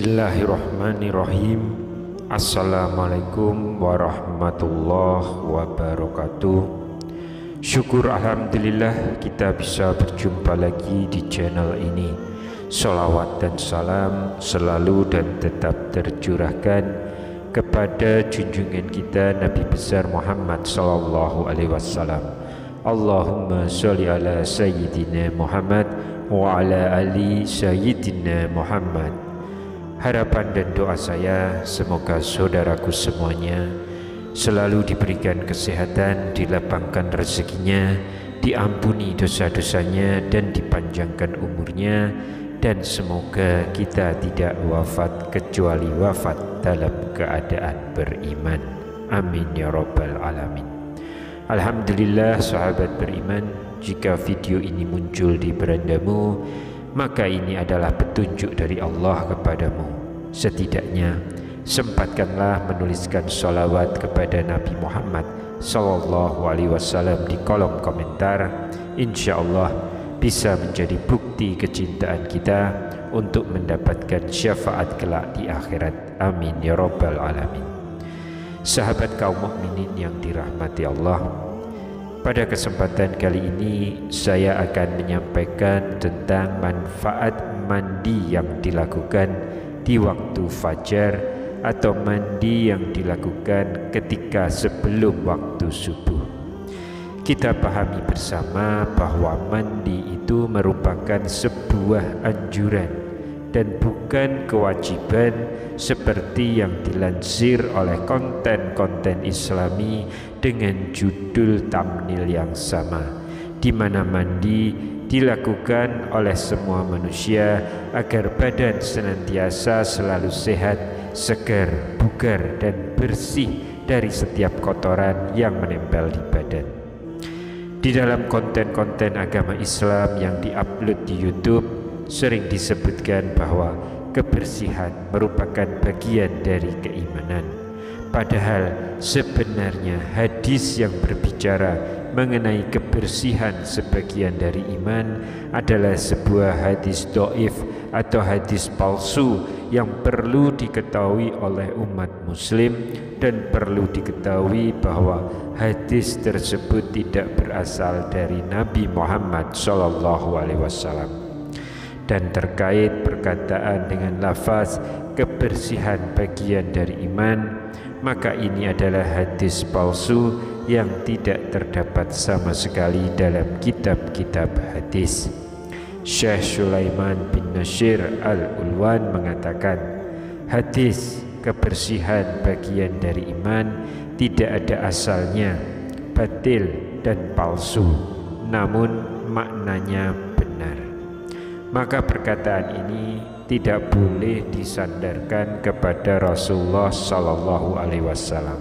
Bismillahirrahmanirrahim. Assalamualaikum warahmatullahi wabarakatuh. Syukur alhamdulillah kita bisa berjumpa lagi di channel ini. Sholawat dan salam selalu dan tetap tercurahkan kepada junjungan kita Nabi besar Muhammad sallallahu alaihi wasallam. Allahumma sholli ala sayyidina Muhammad wa ala ali sayyidina Muhammad. Harapan dan doa saya semoga saudaraku semuanya selalu diberikan kesehatan, dilapangkan rezekinya, diampuni dosa-dosanya dan dipanjangkan umurnya, dan semoga kita tidak wafat kecuali wafat dalam keadaan beriman. Amin ya rabbal alamin. Alhamdulillah sahabat beriman, jika video ini muncul di berandamu, maka ini adalah petunjuk dari Allah kepadamu. Setidaknya sempatkanlah menuliskan sholawat kepada Nabi Muhammad sallallahu alaihi wasallam di kolom komentar. Insya Allah bisa menjadi bukti kecintaan kita untuk mendapatkan syafaat kelak di akhirat. Amin ya rabbal alamin. Sahabat kaum mukminin yang dirahmati Allah, pada kesempatan kali ini saya akan menyampaikan tentang manfaat mandi yang dilakukan di waktu fajar atau mandi yang dilakukan ketika sebelum waktu subuh. Kita pahami bersama bahwa mandi itu merupakan sebuah anjuran dan bukan kewajiban seperti yang dilansir oleh konten-konten Islami dengan judul thumbnail yang sama, di mana mandi dilakukan oleh semua manusia agar badan senantiasa selalu sehat, segar, bugar dan bersih dari setiap kotoran yang menempel di badan. Di dalam konten-konten agama Islam yang diupload di YouTube sering disebutkan bahwa kebersihan merupakan bagian dari keimanan. Padahal sebenarnya hadis yang berbicara mengenai kebersihan sebagian dari iman adalah sebuah hadis dhaif atau hadis palsu yang perlu diketahui oleh umat muslim, dan perlu diketahui bahwa hadis tersebut tidak berasal dari Nabi Muhammad sallallahu alaihi wasallam. Dan terkait perkataan dengan lafaz kebersihan bagian dari iman, maka ini adalah hadis palsu yang tidak terdapat sama sekali dalam kitab-kitab hadis. Syekh Sulaiman bin Nasir Al-Ulwan mengatakan, hadis kebersihan bagian dari iman tidak ada asalnya, batil dan palsu, namun maknanya benar. Maka perkataan ini tidak boleh disandarkan kepada Rasulullah sallallahu alaihi wasallam.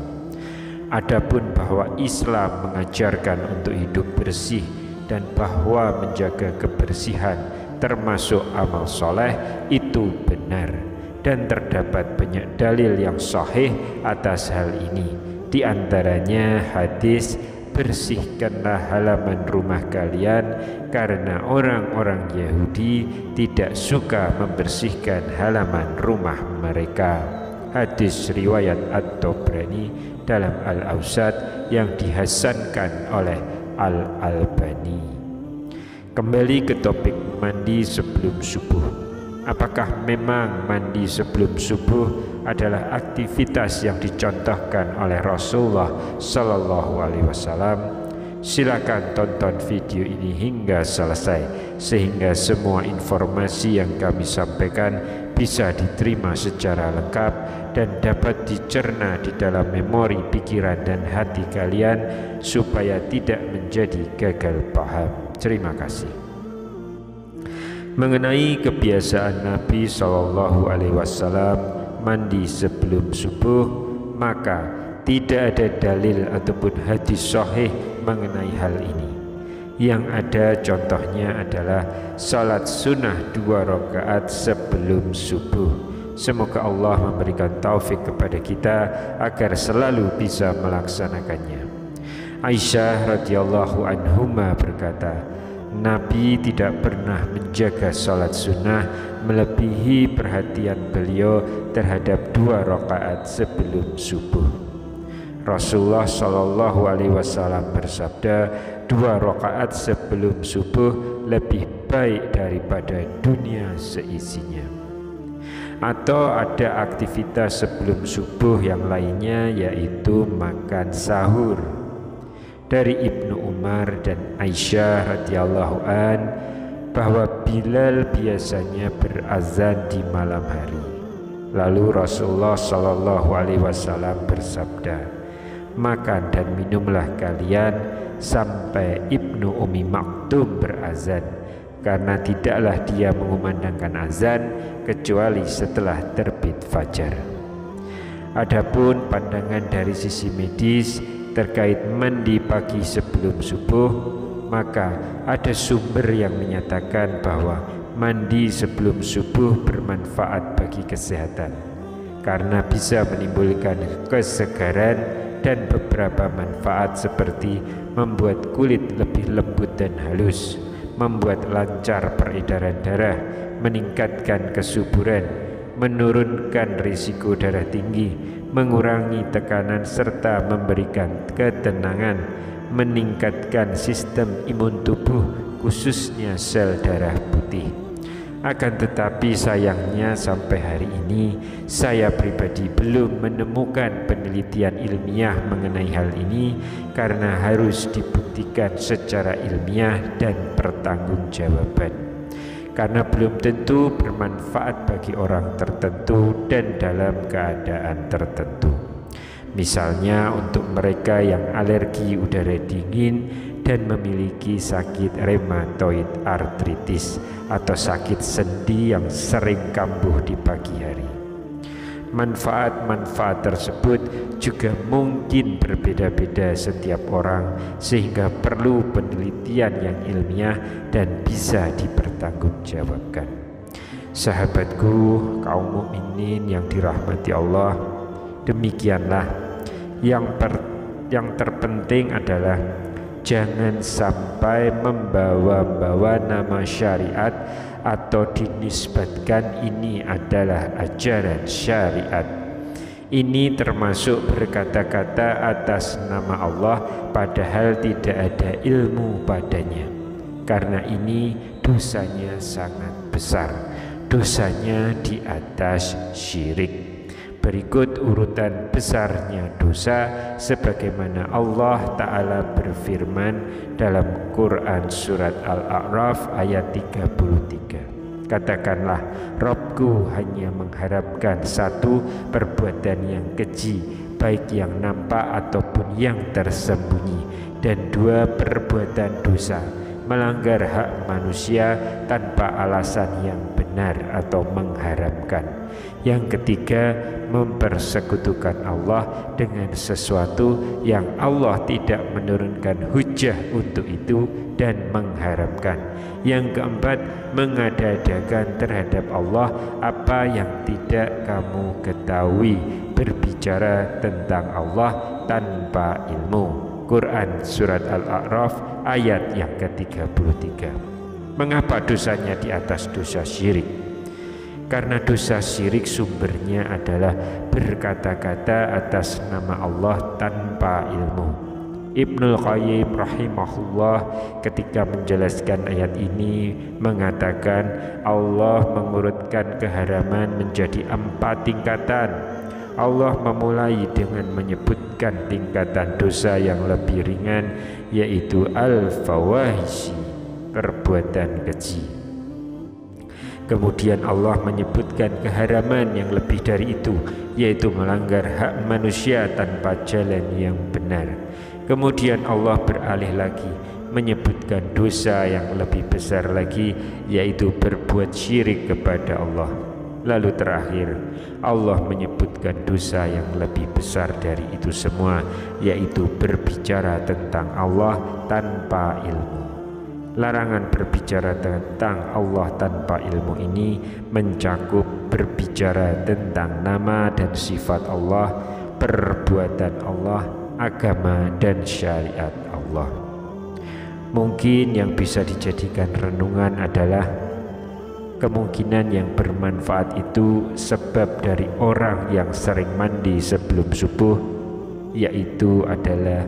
Adapun bahwa Islam mengajarkan untuk hidup bersih dan bahwa menjaga kebersihan termasuk amal soleh, itu benar, dan terdapat banyak dalil yang sahih atas hal ini. Di antaranya hadis, bersihkanlah halaman rumah kalian karena orang-orang Yahudi tidak suka membersihkan halaman rumah mereka. Hadis riwayat At-Tabrani dalam Al-Awsat yang dihasankan oleh Al-Albani. Kembali ke topik mandi sebelum subuh. Apakah memang mandi sebelum subuh adalah aktivitas yang dicontohkan oleh Rasulullah sallallahu alaihi wasallam? Silakan tonton video ini hingga selesai sehingga semua informasi yang kami sampaikan bisa diterima secara lengkap dan dapat dicerna di dalam memori pikiran dan hati kalian supaya tidak menjadi gagal paham. Terima kasih. Mengenai kebiasaan Nabi sallallahu alaihi wasallam mandi sebelum subuh, maka tidak ada dalil ataupun hadis sahih mengenai hal ini. Yang ada contohnya adalah salat sunnah 2 rakaat sebelum subuh. Semoga Allah memberikan taufik kepada kita agar selalu bisa melaksanakannya. Aisyah radhiyallahu anhuma berkata, Nabi tidak pernah menjaga sholat sunnah melebihi perhatian beliau terhadap 2 rakaat sebelum subuh. Rasulullah Shallallahu Alaihi Wasallam bersabda, 2 rakaat sebelum subuh lebih baik daripada dunia seisinya. Atau ada aktivitas sebelum subuh yang lainnya, yaitu makan sahur. Dari Ibnu Umar dan Aisyah radhiyallahu an bahwa Bilal biasanya berazan di malam hari. Lalu Rasulullah Shallallahu Alaihi Wasallam bersabda, makan dan minumlah kalian sampai Ibnu Ummi Maktum berazan, karena tidaklah dia mengumandangkan azan kecuali setelah terbit fajar. Adapun pandangan dari sisi medis terkait mandi pagi sebelum subuh, maka ada sumber yang menyatakan bahwa mandi sebelum subuh bermanfaat bagi kesehatan karena bisa menimbulkan kesegaran dan beberapa manfaat seperti membuat kulit lebih lembut dan halus, membuat lancar peredaran darah, meningkatkan kesuburan, menurunkan risiko darah tinggi, mengurangi tekanan serta memberikan ketenangan, meningkatkan sistem imun tubuh khususnya sel darah putih. Akan tetapi sayangnya sampai hari ini saya pribadi belum menemukan penelitian ilmiah mengenai hal ini karena harus dibuktikan secara ilmiah dan pertanggungjawaban. Karena belum tentu bermanfaat bagi orang tertentu dan dalam keadaan tertentu. Misalnya untuk mereka yang alergi udara dingin dan memiliki sakit rheumatoid arthritis atau sakit sendi yang sering kambuh di pagi hari. Manfaat-manfaat tersebut juga mungkin berbeda-beda setiap orang, sehingga perlu penelitian yang ilmiah dan bisa dipertanggungjawabkan. Sahabatku, kaum mukminin yang dirahmati Allah, demikianlah yang terpenting adalah jangan sampai membawa-bawa nama syariat atau dinisbatkan ini adalah ajaran syariat. Ini termasuk berkata-kata atas nama Allah padahal tidak ada ilmu padanya. Karena ini dosanya sangat besar. Dosanya di atas syirik. Berikut urutan besarnya dosa sebagaimana Allah Ta'ala berfirman dalam Quran surat Al-A'raf ayat 33. Katakanlah, Rabbku hanya mengharapkan satu perbuatan yang keji, baik yang nampak ataupun yang tersembunyi, dan 2 perbuatan dosa, melanggar hak manusia tanpa alasan yang benar atau mengharamkan. Yang ketiga, mempersekutukan Allah dengan sesuatu yang Allah tidak menurunkan hujjah untuk itu dan mengharamkan. Yang keempat, mengada-adakan terhadap Allah apa yang tidak kamu ketahui, berbicara tentang Allah tanpa ilmu. Quran surat Al-A'raf ayat yang ke-33. Mengapa dosanya di atas dosa syirik? Karena dosa syirik sumbernya adalah berkata-kata atas nama Allah tanpa ilmu. Ibnul Qayyim rahimahullah ketika menjelaskan ayat ini mengatakan Allah mengurutkan keharaman menjadi 4 tingkatan. Allah memulai dengan menyebutkan tingkatan dosa yang lebih ringan, yaitu al-fawahishi, perbuatan keji. Kemudian Allah menyebutkan keharaman yang lebih dari itu, yaitu melanggar hak manusia tanpa jalan yang benar. Kemudian Allah beralih lagi menyebutkan dosa yang lebih besar lagi, yaitu berbuat syirik kepada Allah. Lalu terakhir Allah menyebutkan dosa yang lebih besar dari itu semua, yaitu berbicara tentang Allah tanpa ilmu. Larangan berbicara tentang Allah tanpa ilmu ini mencakup berbicara tentang nama dan sifat Allah, perbuatan Allah, agama dan syariat Allah. Mungkin yang bisa dijadikan renungan adalah kemungkinan yang bermanfaat itu sebab dari orang yang sering mandi sebelum subuh, yaitu adalah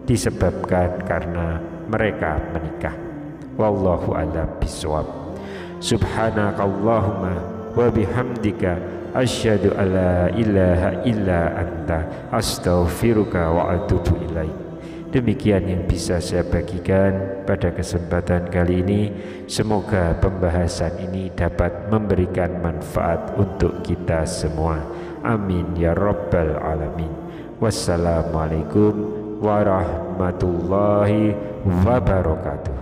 disebabkan karena mereka menikah. Wallahu a'lam bishawab. Subhanakallahumma wa bihamdika asyhadu alla ilaha illa anta astaghfiruka wa atubu ilaik. Demikian yang bisa saya bagikan pada kesempatan kali ini. Semoga pembahasan ini dapat memberikan manfaat untuk kita semua. Amin ya rabbal alamin. Wassalamualaikum warahmatullahi wabarakatuh.